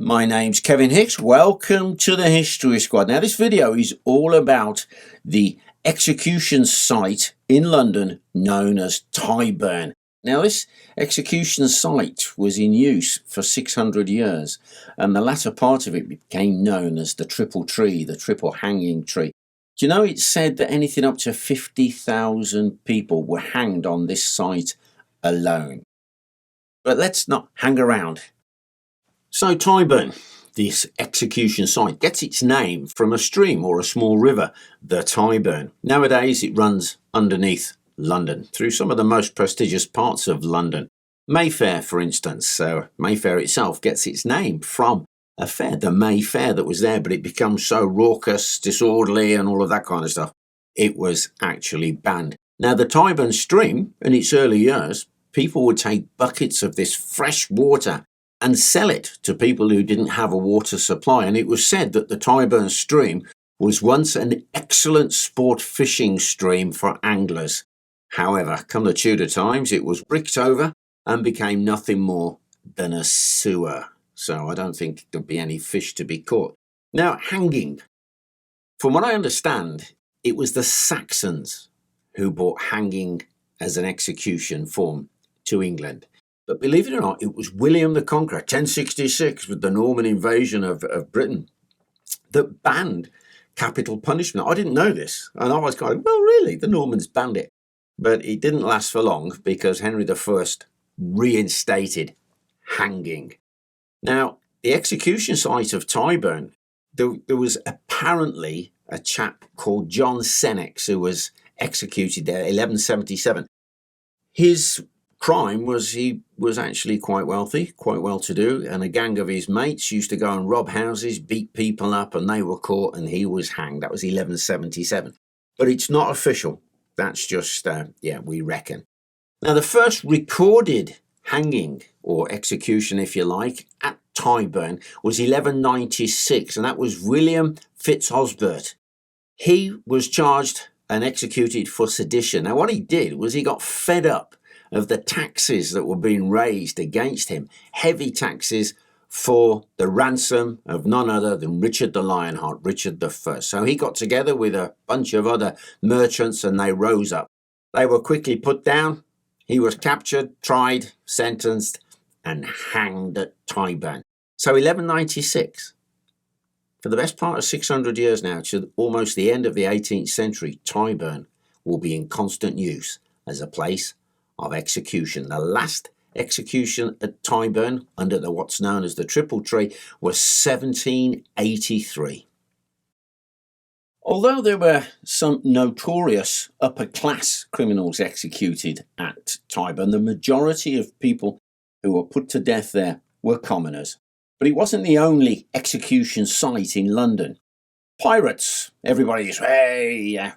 My name's Kevin Hicks. Welcome to the History Squad. Now this video is all about the execution site in London known as Tyburn. Now this execution site was in use for 600 years and the latter part of it became known as the Triple Tree, the Triple Hanging Tree. Do you know it's said that anything up to 50,000 people were hanged on this site alone? But let's not hang around. So Tyburn, this execution site, gets its name from a stream or a small river, the Tyburn. Nowadays it runs underneath London, through some of the most prestigious parts of London. Mayfair, for instance. So Mayfair itself gets its name from a fair, the Mayfair that was there, but it becomes so raucous, disorderly and all of that kind of stuff, it was actually banned. Now the Tyburn stream, in its early years, people would take buckets of this fresh water and sell it to people who didn't have a water supply. And it was said that the Tyburn stream was once an excellent sport fishing stream for anglers. However, come the Tudor times, it was bricked over and became nothing more than a sewer. So I don't think there'd be any fish to be caught. Now, hanging. From what I understand, it was the Saxons who brought hanging as an execution form to England. But believe it or not, it was William the Conqueror, 1066, with the Norman invasion of Britain, that banned capital punishment. I didn't know this. And I was going, well, really, the Normans banned it. But it didn't last for long because Henry I reinstated hanging. Now, the execution site of Tyburn, there was apparently a chap called John Senex who was executed there in 1177. His crime was he was actually quite wealthy, quite well-to-do, and a gang of his mates used to go and rob houses, beat people up, and they were caught and he was hanged. That was 1177. But it's not official. That's just, we reckon. Now, the first recorded hanging, or execution if you like, at Tyburn was 1196, and that was William Fitzosbert. He was charged and executed for sedition. Now, what he did was he got fed up of the taxes that were being raised against him, heavy taxes for the ransom of none other than Richard the Lionheart, Richard I. So he got together with a bunch of other merchants and they rose up. They were quickly put down. He was captured, tried, sentenced and hanged at Tyburn. So 1196, for the best part of 600 years now, to almost the end of the 18th century, Tyburn will be in constant use as a place of execution. The last execution at Tyburn under what's known as the Triple Tree was 1783. Although there were some notorious upper-class criminals executed at Tyburn, the majority of people who were put to death there were commoners. But it wasn't the only execution site in London. Pirates, everybody's, hey,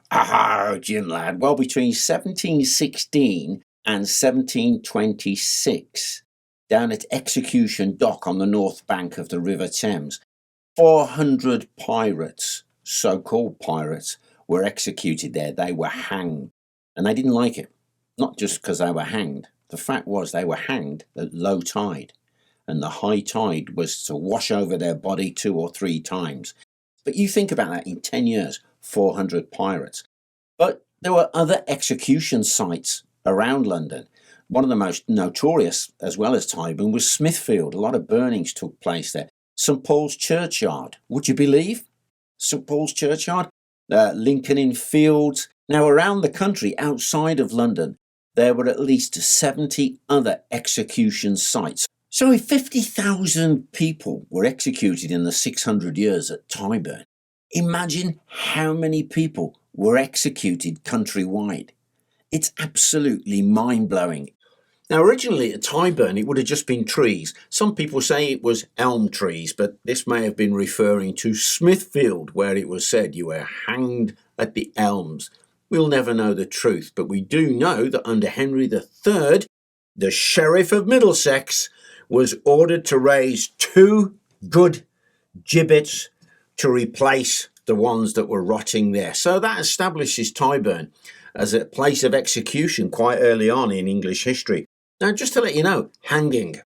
Jim lad. Well, between 1716 and 1726, down at Execution Dock on the north bank of the River Thames, 400 pirates, so-called pirates, were executed there. They were hanged, and they didn't like it. Not just because they were hanged. The fact was they were hanged at low tide, and the high tide was to wash over their body 2 or 3 times. But you think about that, in 10 years, 400 pirates. But there were other execution sites around London. One of the most notorious, as well as Tyburn, was Smithfield. A lot of burnings took place there. St Paul's Churchyard, would you believe? St Paul's Churchyard, Lincoln Inn Fields. Now, around the country, outside of London, there were at least 70 other execution sites. So if 50,000 people were executed in the 600 years at Tyburn, imagine how many people were executed countrywide. It's absolutely mind-blowing. Now, originally at Tyburn, it would have just been trees. Some people say it was elm trees, but this may have been referring to Smithfield, where it was said you were hanged at the elms. We'll never know the truth, but we do know that under Henry III, the Sheriff of Middlesex was ordered to raise 2 good gibbets to replace the ones that were rotting there. So that establishes Tyburn as a place of execution quite early on in English history. Now, just to let you know, hanging.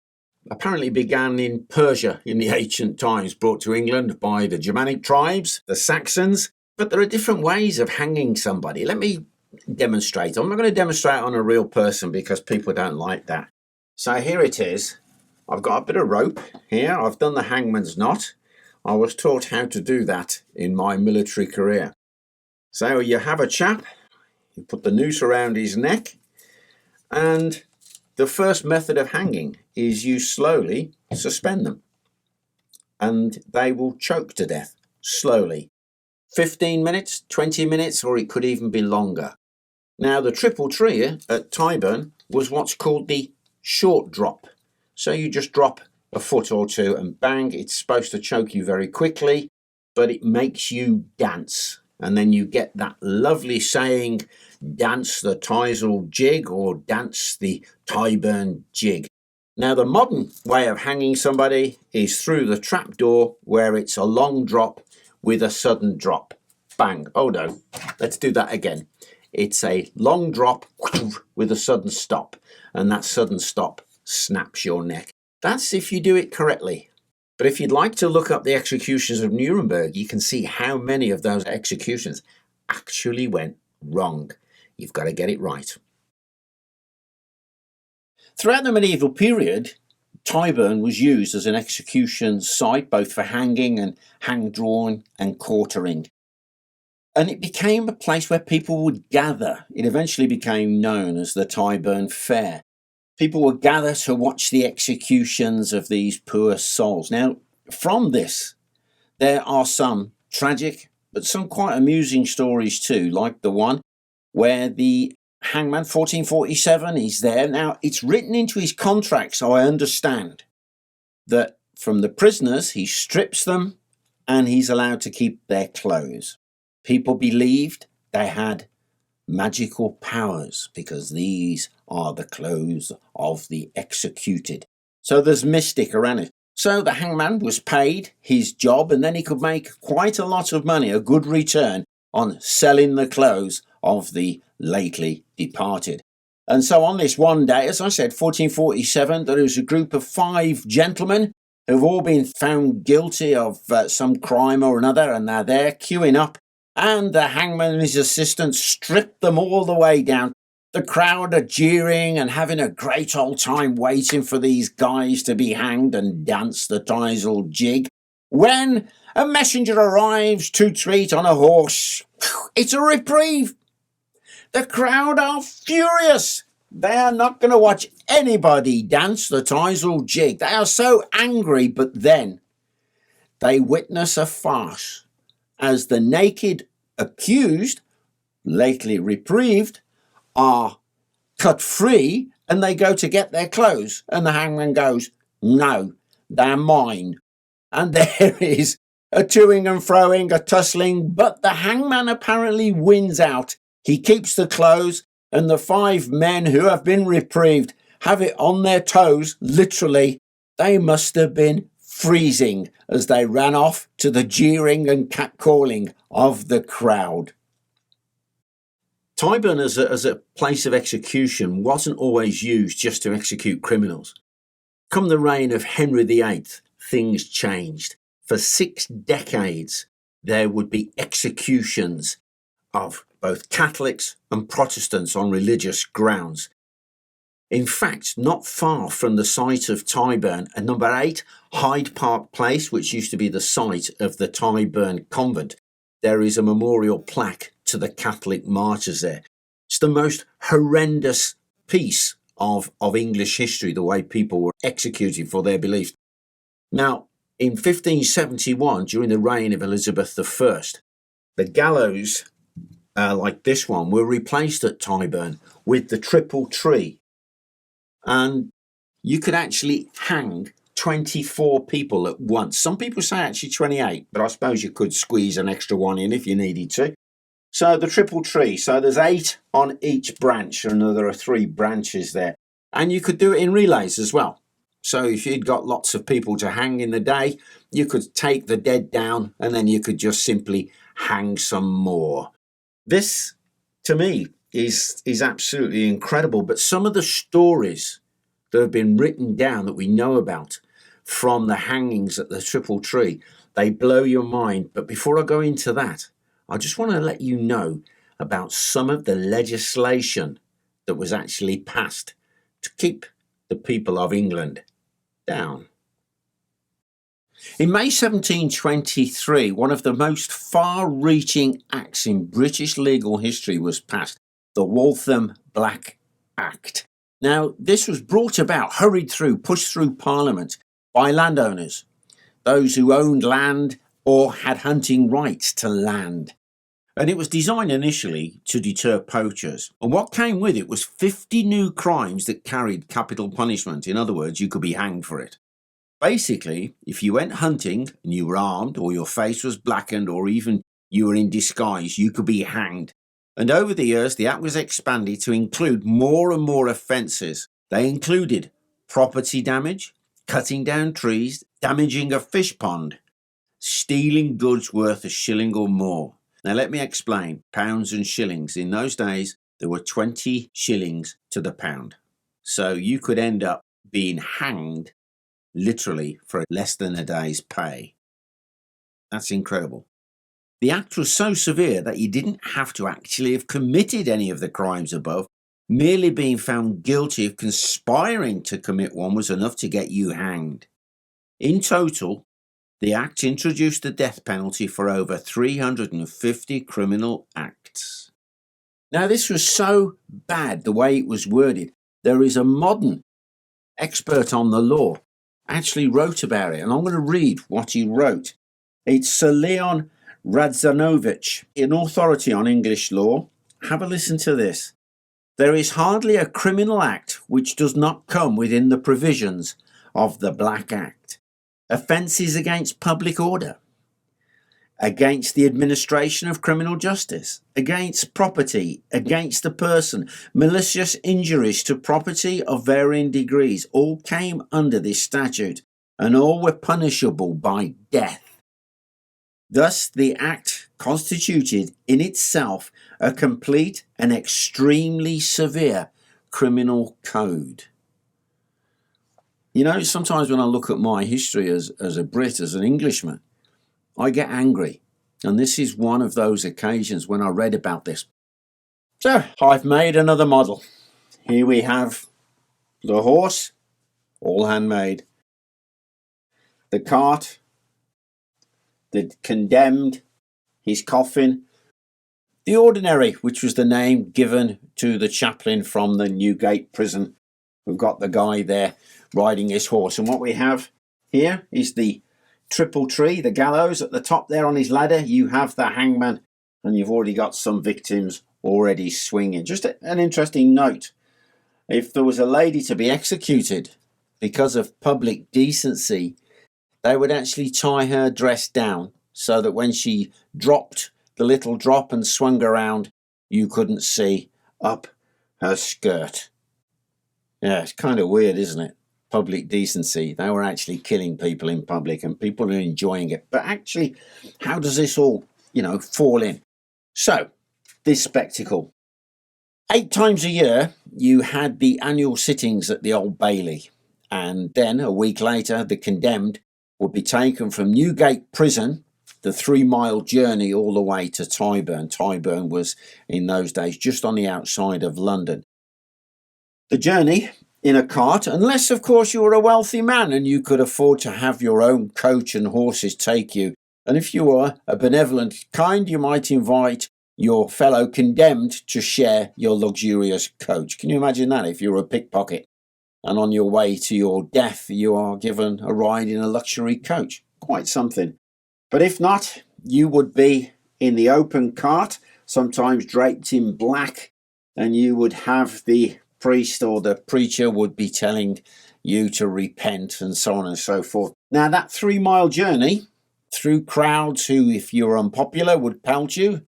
apparently began in Persia in the ancient times, brought to England by the Germanic tribes, the Saxons. But there are different ways of hanging somebody. Let me demonstrate. I'm not going to demonstrate on a real person because people don't like that. So here it is. I've got a bit of rope here. I've done the hangman's knot. I was taught how to do that in my military career. So you have a chap, you put the noose around his neck, and the first method of hanging is you slowly suspend them, and they will choke to death slowly. 15 minutes, 20 minutes, or it could even be longer. Now, the triple tree at Tyburn was what's called the short drop. So you just drop a foot or two and bang, it's supposed to choke you very quickly, but it makes you dance. And then you get that lovely saying, dance the Tyzel jig or dance the Tyburn jig. Now, the modern way of hanging somebody is through the trapdoor, where it's a long drop with a sudden drop. Bang. Oh no, let's do that again. It's a long drop with a sudden stop, and that sudden stop snaps your neck. That's if you do it correctly. But if you'd like to look up the executions of Nuremberg, you can see how many of those executions actually went wrong. You've got to get it right. Throughout the medieval period, Tyburn was used as an execution site, both for hanging and hang-drawing and quartering. And it became a place where people would gather. It eventually became known as the Tyburn Fair. People would gather to watch the executions of these poor souls. Now, from this, there are some tragic, but some quite amusing stories too, like the one where the hangman, 1447, he's there. Now, it's written into his contract, so I understand that from the prisoners, he strips them and he's allowed to keep their clothes. People believed they had magical powers because these are the clothes of the executed. So there's mystic around it. So the hangman was paid his job, and then he could make quite a lot of money, a good return on selling the clothes of the lately departed. And so on this one day, as I said, 1447, there was a group of 5 gentlemen who've all been found guilty of some crime or another, and they're there queuing up. And the hangman and his assistant stripped them all the way down. The crowd are jeering and having a great old time waiting for these guys to be hanged and dance the Tyzel jig. When a messenger arrives to treat on a horse, it's a reprieve. The crowd are furious. They are not going to watch anybody dance the Tyzel jig. They are so angry, but then they witness a farce as the naked accused, lately reprieved, are cut free and they go to get their clothes. And the hangman goes, no, they're mine. And there is a toing and froing, a tussling, but the hangman apparently wins out. He keeps the clothes, and the 5 men who have been reprieved have it on their toes, literally. They must have been freezing as they ran off to the jeering and catcalling of the crowd. Tyburn as a place of execution wasn't always used just to execute criminals. Come the reign of Henry VIII, things changed. For 6 decades, there would be executions of both Catholics and Protestants on religious grounds. In fact, not far from the site of Tyburn, at number 8, Hyde Park Place, which used to be the site of the Tyburn Convent, there is a memorial plaque to the Catholic martyrs there. It's the most horrendous piece of English history, the way people were executed for their beliefs. Now, in 1571, during the reign of Elizabeth I, the gallows, like this one, were replaced at Tyburn with the triple tree. And you could actually hang 24 people at once. Some people say actually 28, but I suppose you could squeeze an extra one in if you needed to. So the triple tree, so there's 8 on each branch, and there are 3 branches there. And you could do it in relays as well. So if you'd got lots of people to hang in the day, you could take the dead down and then you could just simply hang some more. This, to me, is absolutely incredible. But some of the stories that have been written down that we know about from the hangings at the Triple Tree. They blow your mind. But before I go into that, I just want to let you know about some of the legislation that was actually passed to keep the people of England down. In May 1723, one of the most far-reaching acts in British legal history was passed, the Wellcome Black Act. Now, this was brought about, hurried through, pushed through Parliament by landowners, those who owned land or had hunting rights to land. And it was designed initially to deter poachers. And what came with it was 50 new crimes that carried capital punishment. In other words, you could be hanged for it. Basically, if you went hunting and you were armed, or your face was blackened, or even you were in disguise, you could be hanged. And over the years, the act was expanded to include more and more offences. They included property damage, cutting down trees, damaging a fish pond, stealing goods worth a shilling or more. Now let me explain, pounds and shillings. In those days, there were 20 shillings to the pound. So you could end up being hanged literally for less than a day's pay. That's incredible. The act was so severe that you didn't have to actually have committed any of the crimes above. Merely being found guilty of conspiring to commit one was enough to get you hanged. In total, the act introduced the death penalty for over 350 criminal acts. Now, this was so bad the way it was worded. There is a modern expert on the law actually wrote about it, and I'm going to read what he wrote. It's Sir Leon Radzanovich, an authority on English law. Have a listen to this. There is hardly a criminal act which does not come within the provisions of the Black Act. Offences against public order, against the administration of criminal justice, against property, against the person, malicious injuries to property of varying degrees, all came under this statute, and all were punishable by death. Thus, the Act constituted in itself a complete and extremely severe criminal code. You know, sometimes when I look at my history as a Brit, as an Englishman, I get angry. And this is one of those occasions when I read about this. So, I've made another model. Here we have the horse, all handmade. The cart, the condemned, his coffin. The ordinary, which was the name given to the chaplain from the Newgate prison. We've got the guy there riding his horse. And what we have here is the Triple Tree, the gallows. At the top there on his ladder, you have the hangman, and you've already got some victims already swinging. Just an interesting note. If there was a lady to be executed because of public decency, they would actually tie her dress down so that when she dropped the little drop and swung around, you couldn't see up her skirt. Yeah, it's kind of weird, isn't it? Public decency. They were actually killing people in public and people are enjoying it. But actually, how does this all, fall in? So, this spectacle. 8 times a year, you had the annual sittings at the Old Bailey. And then, a week later, the condemned would be taken from Newgate Prison, the 3-mile journey all the way to Tyburn. Tyburn was, in those days, just on the outside of London. The journey in a cart, unless, of course, you were a wealthy man and you could afford to have your own coach and horses take you. And if you were a benevolent kind, you might invite your fellow condemned to share your luxurious coach. Can you imagine that if you're a pickpocket and on your way to your death, you are given a ride in a luxury coach? Quite something. But if not, you would be in the open cart, sometimes draped in black, and you would have the priest or the preacher would be telling you to repent and so on and so forth. Now, that 3-mile journey through crowds who, if you were unpopular, would pelt you,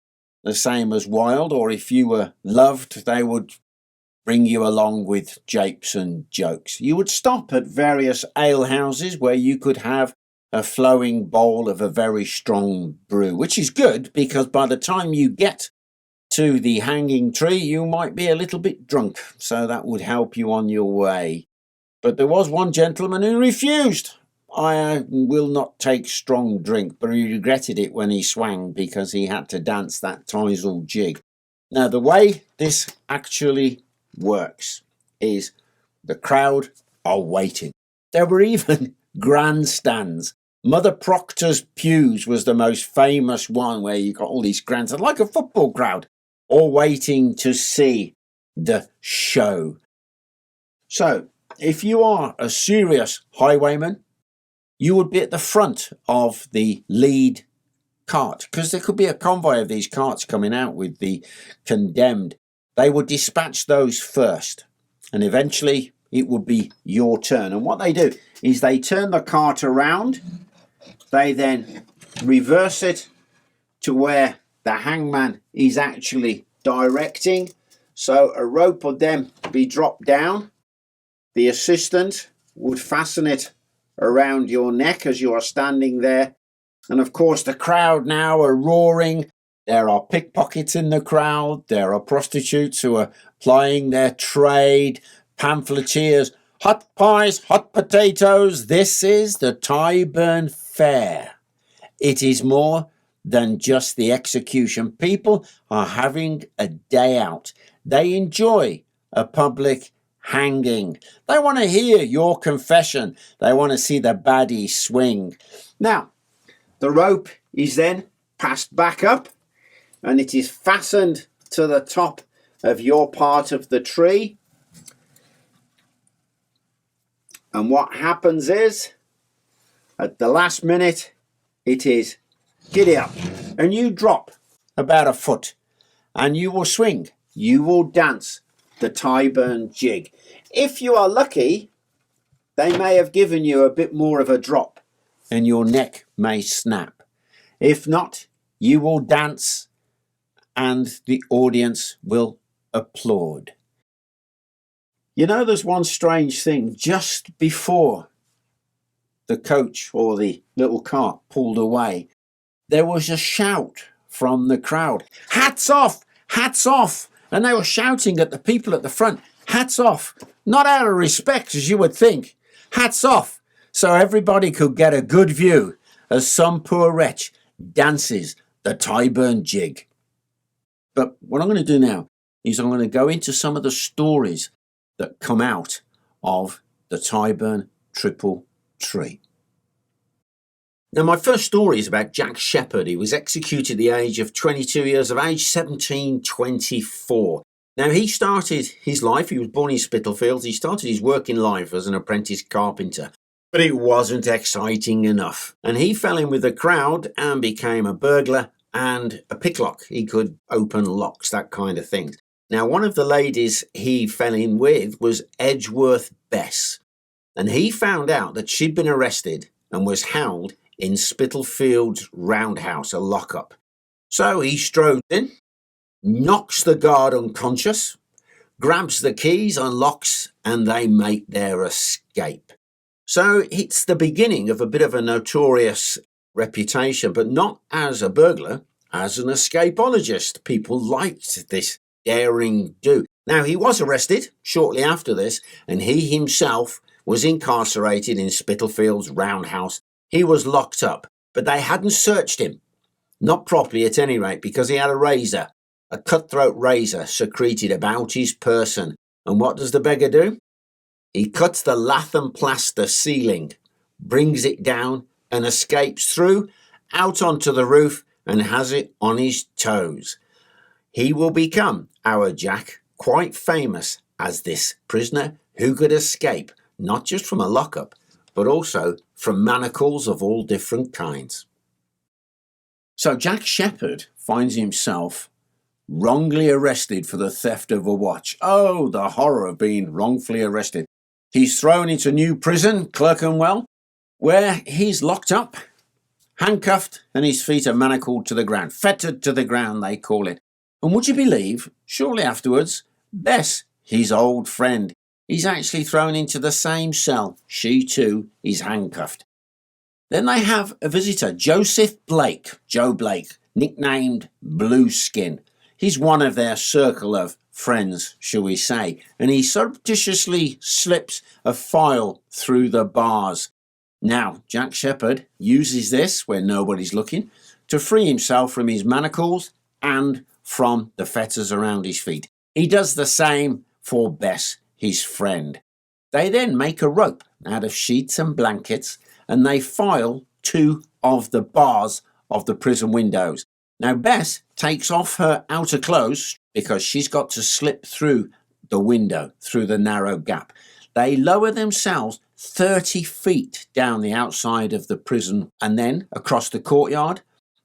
the same as wild, or if you were loved, they would bring you along with japes and jokes. You would stop at various alehouses where you could have a flowing bowl of a very strong brew, which is good because by the time you get to the hanging tree, you might be a little bit drunk, so that would help you on your way. But there was one gentleman who refused. I will not take strong drink, but he regretted it when he swang because he had to dance that Teisel jig. Now, the way this actually works is the crowd are waiting. There were even grandstands. Mother Proctor's pews was the most famous one, where you got all these grandstands, like a football crowd, all waiting to see the show. So, if you are a serious highwayman, you would be at the front of the lead cart, because there could be a convoy of these carts coming out with the condemned. They would dispatch those first, and eventually it would be your turn. And what they do is they turn the cart around, they then reverse it to where the hangman is actually directing. So a rope would then be dropped down. The assistant would fasten it around your neck as you are standing there. And of course, the crowd now are roaring. There are pickpockets in the crowd. There are prostitutes who are plying their trade, pamphleteers, hot pies, hot potatoes. This is the Tyburn Fair. It is more than just the execution. People are having a day out. They enjoy a public hanging. They want to hear your confession. They want to see the baddie swing. Now, the rope is then passed back up and it is fastened to the top of your part of the tree. And what happens is, at the last minute, it is giddy up and you drop about a foot and you will swing. You will dance the Tyburn jig. If you are lucky, they may have given you a bit more of a drop and your neck may snap. If not, you will dance and the audience will applaud. You know, there's one strange thing. Just before the coach or the little cart pulled away, there was a shout from the crowd. Hats off! Hats off! And they were shouting at the people at the front. Hats off! Not out of respect, as you would think. Hats off! So everybody could get a good view as some poor wretch dances the Tyburn jig. But what I'm going to do now is I'm going to go into some of the stories that come out of the Tyburn Triple Tree. Now, my first story is about Jack Shepherd. He was executed at the age of 22 years of age, 1724. Now, he started his life, he was born in Spitalfields, he started his working life as an apprentice carpenter. But it wasn't exciting enough. And he fell in with the crowd and became a burglar and a picklock. He could open locks, that kind of thing. Now, one of the ladies he fell in with was Edgeworth Bess. And he found out that she'd been arrested and was held in Spitalfield's roundhouse, a lockup. So he strode in, knocks the guard unconscious, grabs the keys, unlocks, and they make their escape. So it's the beginning of a bit of a notorious reputation, but not as a burglar, as an escapologist. People liked this daring do. Now, he was arrested shortly after this, and he himself was incarcerated in Spitalfield's roundhouse. He was locked up, but they hadn't searched him. Not properly at any rate, because he had a razor, a cutthroat razor secreted about his person. And what does the beggar do? He cuts the lath and plaster ceiling, brings it down and escapes through, out onto the roof and has it on his toes. He will become, our Jack, quite famous as this prisoner who could escape not just from a lockup, but also from manacles of all different kinds. So Jack Shepherd finds himself wrongly arrested for the theft of a watch. Oh, the horror of being wrongfully arrested. He's thrown into new prison, Clerkenwell, where he's locked up, handcuffed, and his feet are manacled to the ground. Fettered to the ground, they call it. And would you believe, shortly afterwards, Bess, his old friend, is actually thrown into the same cell. She too is handcuffed. Then they have a visitor, Joseph Blake, Joe Blake, nicknamed Blueskin. He's one of their circle of friends, shall we say, and he surreptitiously slips a file through the bars. Now, Jack Shepherd uses this, when nobody's looking, to free himself from his manacles and from the fetters around his feet. He does the same for Bess, his friend. They then make a rope out of sheets and blankets, and they file 2 of the bars of the prison windows. Now, Bess takes off her outer clothes because she's got to slip through the window, through the narrow gap. They lower themselves 30 feet down the outside of the prison and then across the courtyard,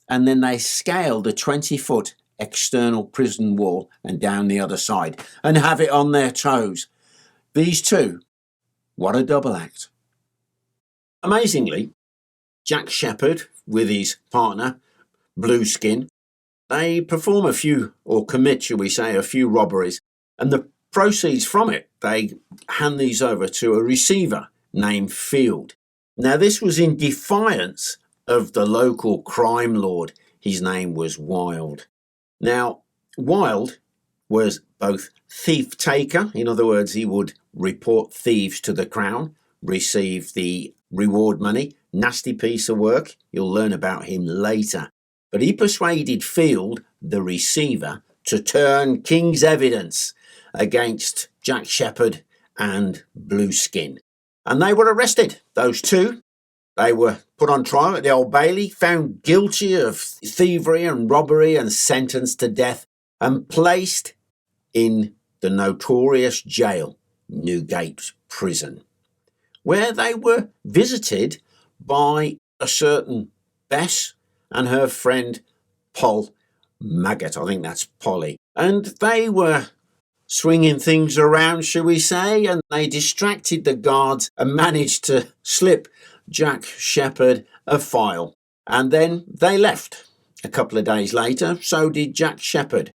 and then they scale the 20-foot external prison wall and down the other side and have it on their toes. These two, what a double act. Amazingly, Jack Shepherd with his partner, Blueskin, they perform a few, or commit, shall we say, a few robberies, and the proceeds from it, they hand these over to a receiver named Field. Now, this was in defiance of the local crime lord. His name was Wild. Now, Wild was both thief-taker, in other words, he would report thieves to the Crown, receive the reward money, nasty piece of work. You'll learn about him later. But he persuaded Field, the receiver, to turn King's evidence against Jack Shepherd and Blueskin. And they were arrested, those two. They were put on trial at the Old Bailey, found guilty of thievery and robbery and sentenced to death and placed in the notorious jail, Newgate Prison, where they were visited by a certain Bess and her friend Poll Maggot. I think that's Polly. And they were swinging things around, shall we say, and they distracted the guards and managed to slip Jack Shepherd a file. And then they left. A couple of days later, so did Jack Shepherd.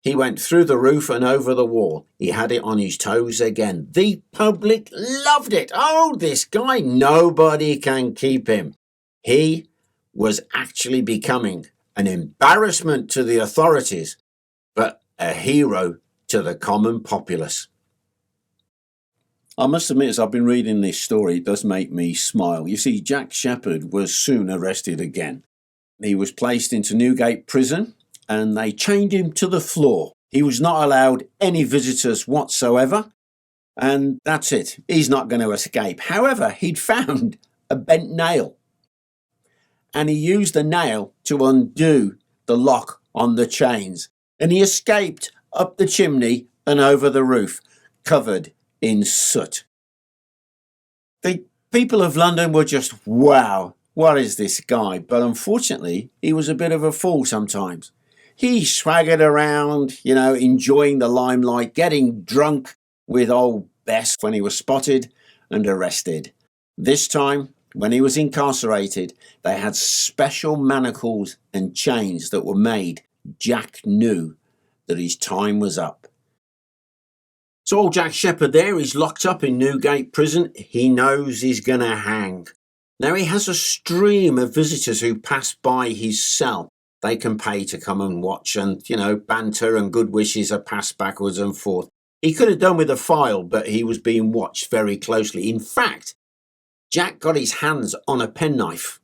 He went through the roof and over the wall. He had it on his toes again. The public loved it. Oh, this guy, nobody can keep him. He was actually becoming an embarrassment to the authorities, but a hero to the common populace. I must admit, as I've been reading this story, it does make me smile. You see, Jack Shepherd was soon arrested again. He was placed into Newgate Prison and they chained him to the floor. He was not allowed any visitors whatsoever, and that's it. He's not going to escape. However, he'd found a bent nail, and he used the nail to undo the lock on the chains, and he escaped up the chimney and over the roof, covered in soot. The people of London were just, wow, what is this guy? But unfortunately, he was a bit of a fool sometimes. He swaggered around, enjoying the limelight, getting drunk with old Bess when he was spotted and arrested. This time, when he was incarcerated, they had special manacles and chains that were made. Jack knew that his time was up. So old Jack Shepherd there is locked up in Newgate Prison. He knows he's going to hang. Now he has a stream of visitors who pass by his cell. They can pay to come and watch, and, banter and good wishes are passed backwards and forth. He could have done with a file, but he was being watched very closely. In fact, Jack got his hands on a penknife,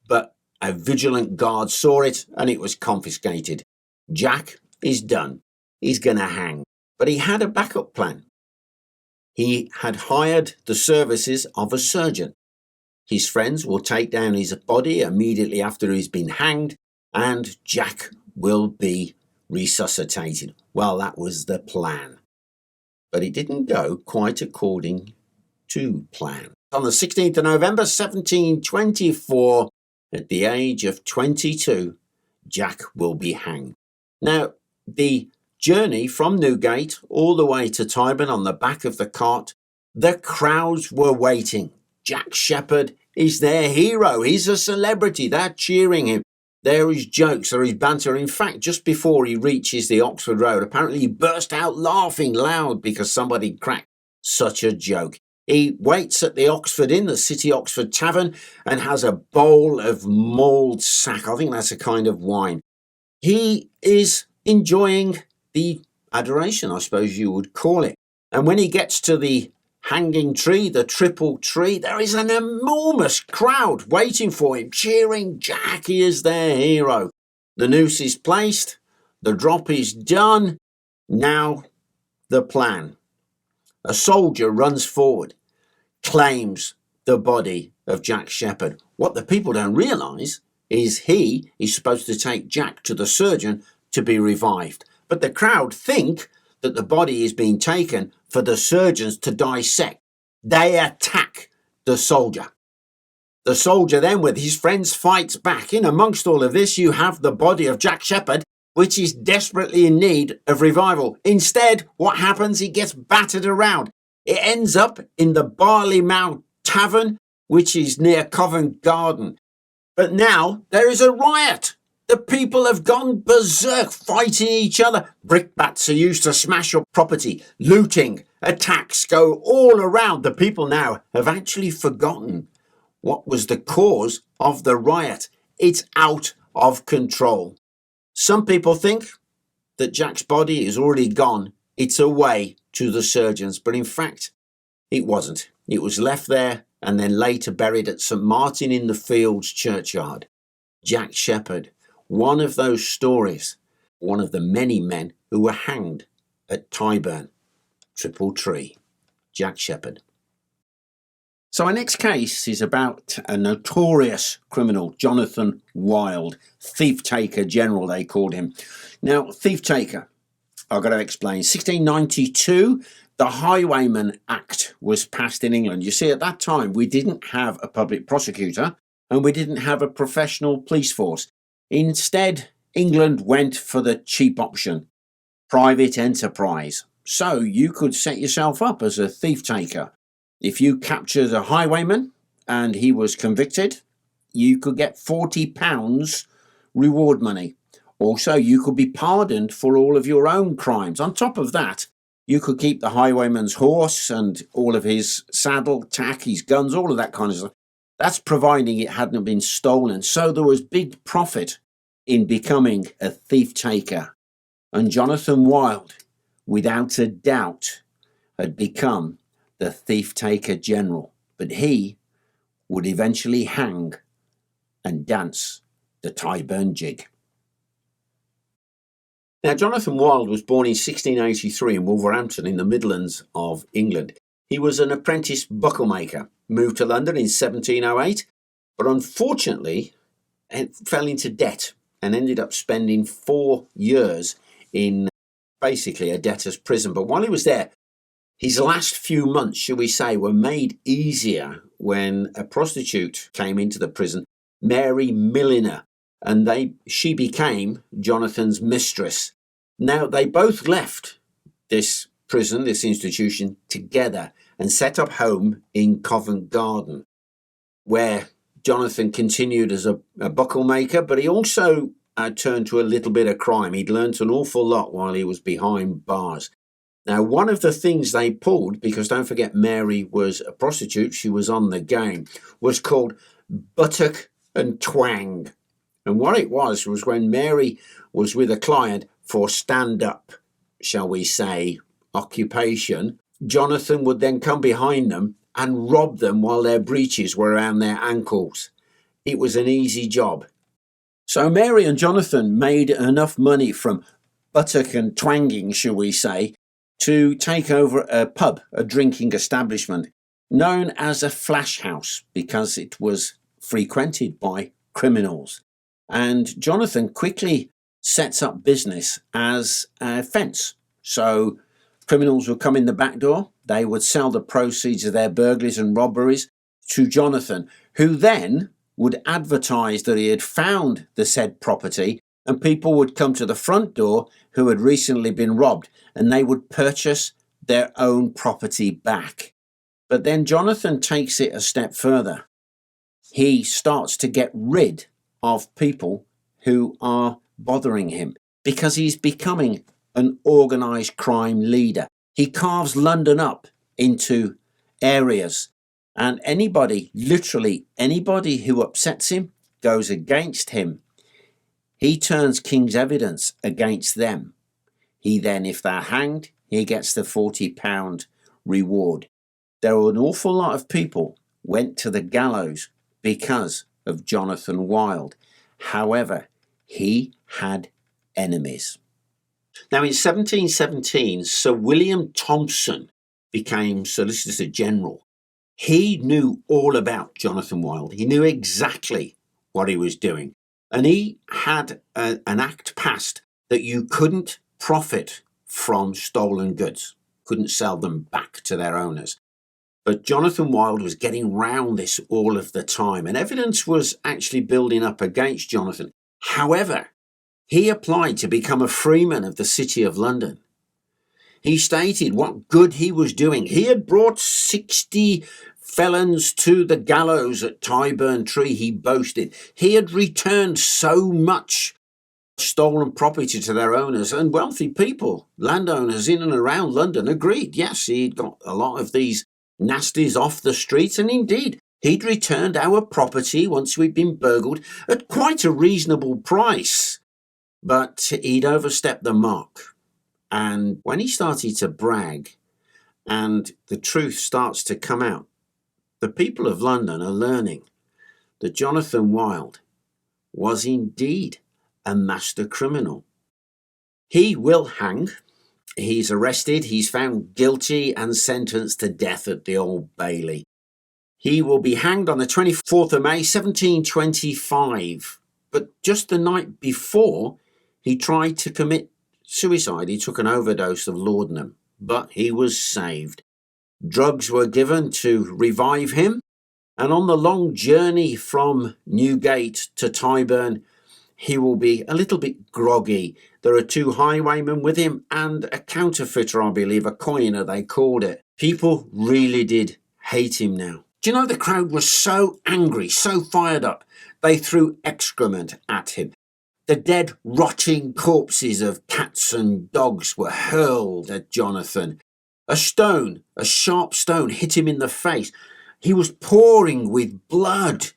but a vigilant guard saw it and it was confiscated. Jack is done. He's going to hang. But he had a backup plan. He had hired the services of a surgeon. His friends will take down his body immediately after he's been hanged, and Jack will be resuscitated. Well, that was the plan. But it didn't go quite according to plan. On the 16th of November, 1724, at the age of 22, Jack will be hanged. Now, the journey from Newgate all the way to Tyburn on the back of the cart, the crowds were waiting. Jack Shepherd is their hero. He's a celebrity. They're cheering him. There is jokes, there is banter. In fact, just before he reaches the Oxford Road, apparently he burst out laughing loud because somebody cracked such a joke. He waits at the Oxford Inn, the City Oxford Tavern, and has a bowl of mulled sack. I think that's a kind of wine. He is enjoying the adoration, I suppose you would call it. And when he gets to the hanging tree, the triple tree, there is an enormous crowd waiting for him, cheering Jack. He is their hero. The noose is placed. The drop is done. Now the plan. A soldier runs forward, claims the body of Jack Sheppard. What the people don't realise is he is supposed to take Jack to the surgeon to be revived. But the crowd think that the body is being taken for the surgeons to dissect. They attack the soldier. The soldier then, with his friends, fights back. In amongst all of this, you have the body of Jack Sheppard, which is desperately in need of revival. Instead, what happens? It gets battered around. It ends up in the Barley Mound Tavern, which is near Covent Garden. But now there is a riot. The people have gone berserk, fighting each other. Brickbats are used to smash up property. Looting, attacks go all around. The people now have actually forgotten what was the cause of the riot. It's out of control. Some people think that Jack's body is already gone. It's away to the surgeons. But in fact, it wasn't. It was left there and then later buried at St. Martin in the Fields churchyard. Jack Sheppard, one of those stories, one of the many men who were hanged at Tyburn. Triple Tree. Jack Sheppard. So our next case is about a notorious criminal, Jonathan Wild, thief-taker general, they called him. Now, thief-taker, I've got to explain. 1692, the Highwayman Act was passed in England. You see, at that time, we didn't have a public prosecutor and we didn't have a professional police force. Instead, England went for the cheap option, private enterprise. So you could set yourself up as a thief-taker. If you captured a highwayman and he was convicted, you could get £40 reward money. Also, you could be pardoned for all of your own crimes. On top of that, you could keep the highwayman's horse and all of his saddle, tack, his guns, all of that kind of stuff. That's providing it hadn't been stolen. So there was big profit in becoming a thief-taker. And Jonathan Wild, without a doubt, had become the thief-taker general. But he would eventually hang and dance the Tyburn jig. Now, Jonathan Wild was born in 1683 in Wolverhampton in the Midlands of England. He was an apprentice bucklemaker, moved to London in 1708, but unfortunately fell into debt and ended up spending 4 years in basically a debtor's prison. But while he was there, his last few months, shall we say, were made easier when a prostitute came into the prison, Mary Milliner, and she became Jonathan's mistress. Now, they both left this prison, this institution, together and set up home in Covent Garden, where Jonathan continued as a bucklemaker, but he also turned to a little bit of crime. He'd learnt an awful lot while he was behind bars. Now, one of the things they pulled, because don't forget Mary was a prostitute, she was on the game, was called buttock and twang. And what it was when Mary was with a client for stand-up, shall we say, occupation, Jonathan would then come behind them and rob them while their breeches were around their ankles. It was an easy job. So Mary and Jonathan made enough money from buttock and twanging, shall we say, to take over a pub, a drinking establishment, known as a flash house because it was frequented by criminals. And Jonathan quickly sets up business as a fence. So criminals would come in the back door, they would sell the proceeds of their burglaries and robberies to Jonathan, who then would advertise that he had found the said property, and people would come to the front door who had recently been robbed, and they would purchase their own property back. But then Jonathan takes it a step further. He starts to get rid of people who are bothering him because he's becoming an organised crime leader. He carves London up into areas, and literally anybody who upsets him, goes against him, he turns King's evidence against them. He then, if they're hanged, he gets the £40 reward. There were an awful lot of people went to the gallows because of Jonathan Wild. However, he had enemies. Now, in 1717, Sir William Thompson became Solicitor General. He knew all about Jonathan Wild. He knew exactly what he was doing. And he had an act passed that you couldn't profit from stolen goods, couldn't sell them back to their owners. But Jonathan Wild was getting round this all of the time, and evidence was actually building up against Jonathan. However, he applied to become a freeman of the City of London. He stated what good he was doing. He had brought 60 felons to the gallows at Tyburn Tree, he boasted. He had returned so much stolen property to their owners, and wealthy people, landowners in and around London, agreed. Yes, he'd got a lot of these nasties off the streets, and indeed, he'd returned our property once we'd been burgled at quite a reasonable price. But he'd overstepped the mark. And when he started to brag and the truth starts to come out, the people of London are learning that Jonathan Wild was indeed a master criminal. He will hang. He's arrested. He's found guilty and sentenced to death at the Old Bailey. He will be hanged on the 24th of May, 1725. But just the night before, he tried to commit suicide. He took an overdose of laudanum, but he was saved. Drugs were given to revive him, and on the long journey from Newgate to Tyburn, he will be a little bit groggy. There are 2 highwaymen with him and a counterfeiter, I believe, a coiner they called it. People really did hate him now. Do you know, the crowd was so angry, so fired up, they threw excrement at him. The dead, rotting corpses of cats and dogs were hurled at Jonathan. A stone, a sharp stone, hit him in the face. He was pouring with blood.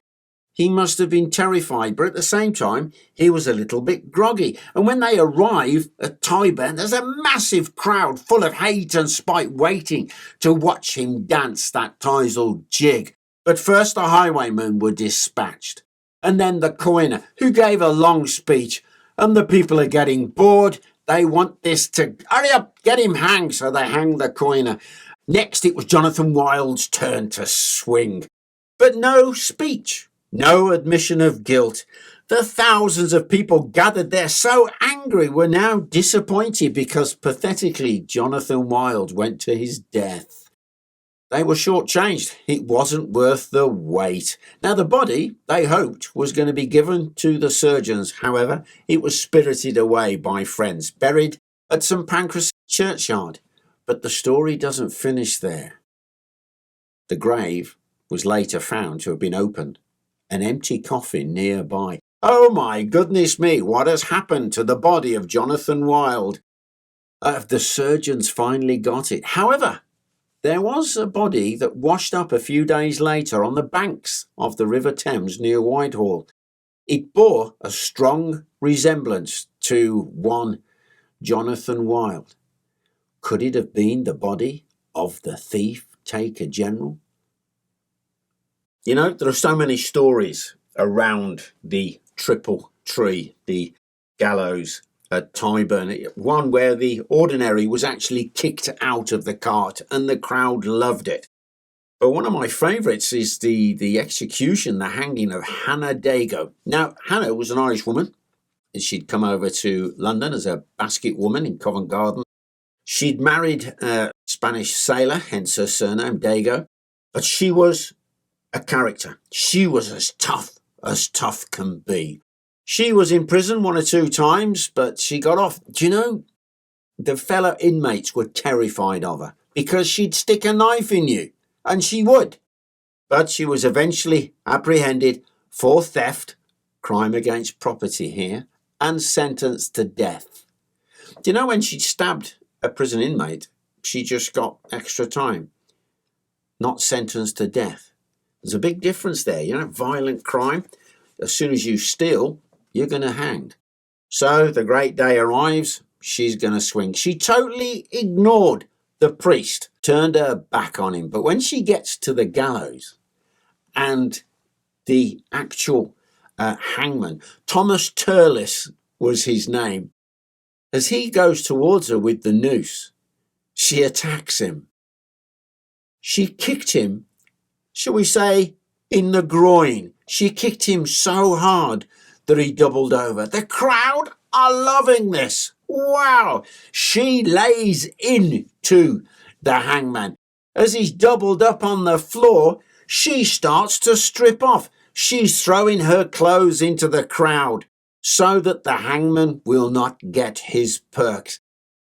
He must have been terrified, but at the same time, he was a little bit groggy. And when they arrive at Tyburn, there's a massive crowd full of hate and spite waiting to watch him dance that Teisel jig. But first the highwaymen were dispatched, and then the coiner, who gave a long speech, and the people are getting bored. They want this to, hurry up, get him hanged, so they hanged the coiner. Next, it was Jonathan Wild's turn to swing. But no speech, no admission of guilt. The thousands of people gathered there, so angry, were now disappointed because pathetically Jonathan Wild went to his death. They were shortchanged. It wasn't worth the wait. Now, the body, they hoped, was going to be given to the surgeons. However, it was spirited away by friends, buried at St Pancras churchyard. But the story doesn't finish there. The grave was later found to have been opened, an empty coffin nearby. Oh my goodness me, what has happened to the body of Jonathan Wild? The surgeons finally got it. However, there was a body that washed up a few days later on the banks of the River Thames near Whitehall. It bore a strong resemblance to one Jonathan Wild. Could it have been the body of the thief-taker general? You know, there are so many stories around the triple tree, the gallows at Tyburn. One where the ordinary was actually kicked out of the cart and the crowd loved it. But one of my favourites is the execution, the hanging of Hannah Dago. Now, Hannah was an Irish woman, and she'd come over to London as a basket woman in Covent Garden. She'd married a Spanish sailor, hence her surname, Dago. But she was a character. She was as tough can be. She was in prison 1 or 2 times, but she got off. Do you know, the fellow inmates were terrified of her because she'd stick a knife in you, and she would. But she was eventually apprehended for theft, crime against property here, and sentenced to death. Do you know, when she stabbed a prison inmate, she just got extra time, not sentenced to death. There's a big difference there. You know, violent crime, as soon as you steal, you're going to hang. So the great day arrives. she's going to swing. She totally ignored the priest, turned her back on him. But when she gets to the gallows and the actual hangman, Thomas Turles was his name, as he goes towards her with the noose, she attacks him. She kicked him, shall we say, in the groin. She kicked him so hard that he doubled over. The crowd are loving this. Wow. She lays into the hangman. As he's doubled up on the floor, she starts to strip off. She's throwing her clothes into the crowd so that the hangman will not get his perks.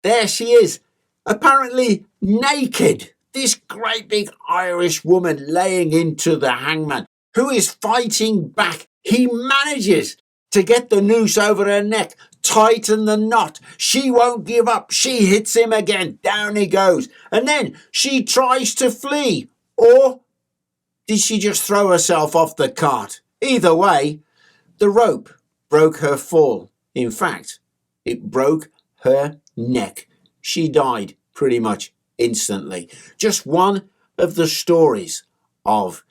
There she is, apparently naked. This great big Irish woman laying into the hangman, who is fighting back. He manages to get the noose over her neck, tighten the knot. She won't give up. She hits him again. Down he goes. And then she tries to flee. Or did she just throw herself off the cart? Either way, the rope broke her fall. In fact, it broke her neck. She died pretty much instantly. Just one of the stories of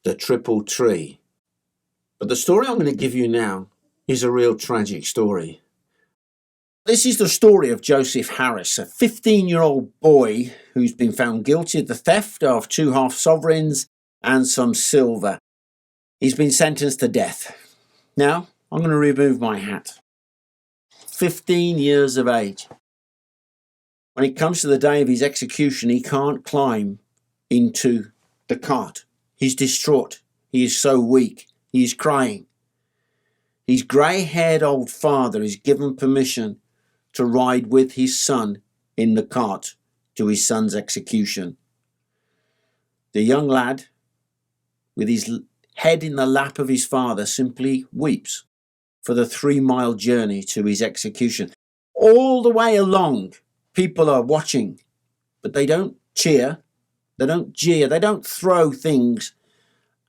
the Triple Tree. But the story I'm going to give you now is a real tragic story. This is the story of Joseph Harris, a 15-year-old boy who's been found guilty of the theft of 2 half sovereigns and some silver. He's been sentenced to death. Now, I'm going to remove my hat. 15 years of age. When it comes to the day of his execution, he can't climb into the cart. He's distraught. He is so weak. He is crying. His grey-haired old father is given permission to ride with his son in the cart to his son's execution. The young lad, with his head in the lap of his father, simply weeps for the 3-mile journey to his execution. All the way along, people are watching, but they don't cheer, they don't jeer, they don't throw things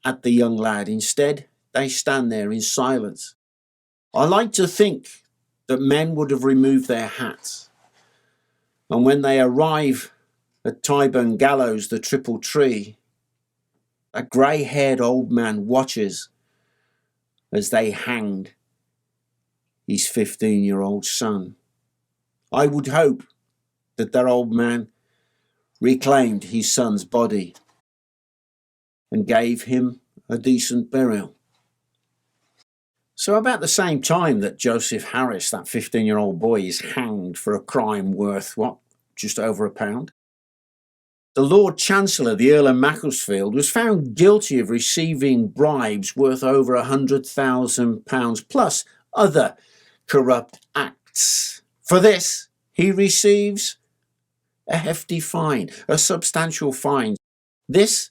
at the young lad. Instead, they stand there in silence. I like to think that men would have removed their hats. And when they arrive at Tyburn Gallows, the Triple Tree, a grey-haired old man watches as they hanged his 15-year-old son. I would hope that old man reclaimed his son's body and gave him a decent burial. So about the same time that Joseph Harris, that 15-year-old boy, is hanged for a crime worth, just over £1, the Lord Chancellor, the Earl of Macclesfield, was found guilty of receiving bribes worth over £100,000 plus other corrupt acts. For this, he receives a hefty fine, a substantial fine. This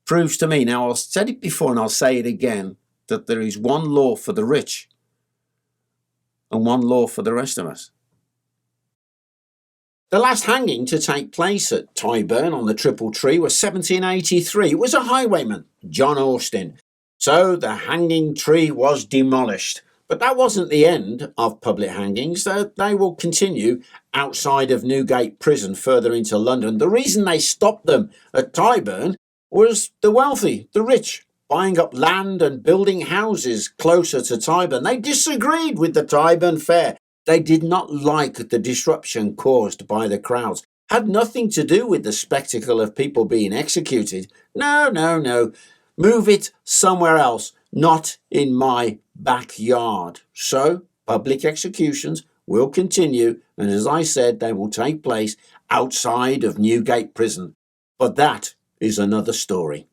proves to me, now I've said it before and I'll say it again, that there is one law for the rich and one law for the rest of us. The last hanging to take place at Tyburn on the Triple Tree was 1783. It was a highwayman, John Austin. So the hanging tree was demolished. But that wasn't the end of public hangings. They will continue outside of Newgate Prison further into London. The reason they stopped them at Tyburn was the wealthy, the rich, buying up land and building houses closer to Tyburn. They disagreed with the Tyburn Fair. They did not like the disruption caused by the crowds. Had nothing to do with the spectacle of people being executed. No. Move it somewhere else, not in my backyard. So, public executions will continue, and as I said, they will take place outside of Newgate Prison. But that is another story.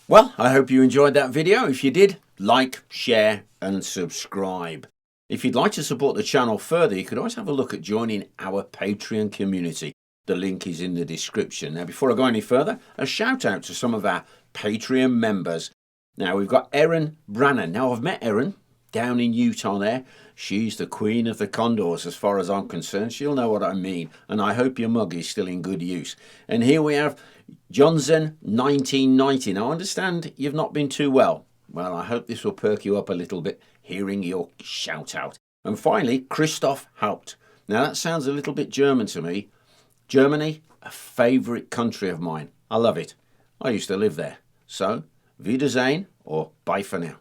Well, I hope you enjoyed that video. If you did, like, share and subscribe. If you'd like to support the channel further, you could always have a look at joining our Patreon community. The link is in the description. Now, before I go any further, a shout out to some of our Patreon members. Now, we've got Erin Brannan. Now, I've met Erin down in Utah there. She's the queen of the condors as far as I'm concerned. She'll know what I mean. And I hope your mug is still in good use. And here we have Johnson 1990. Now, I understand you've not been too well. Well, I hope this will perk you up a little bit, hearing your shout out. And finally, Christoph Haupt. Now that sounds a little bit German to me. Germany, a favourite country of mine. I love it. I used to live there. So, Wiedersehen or bye for now.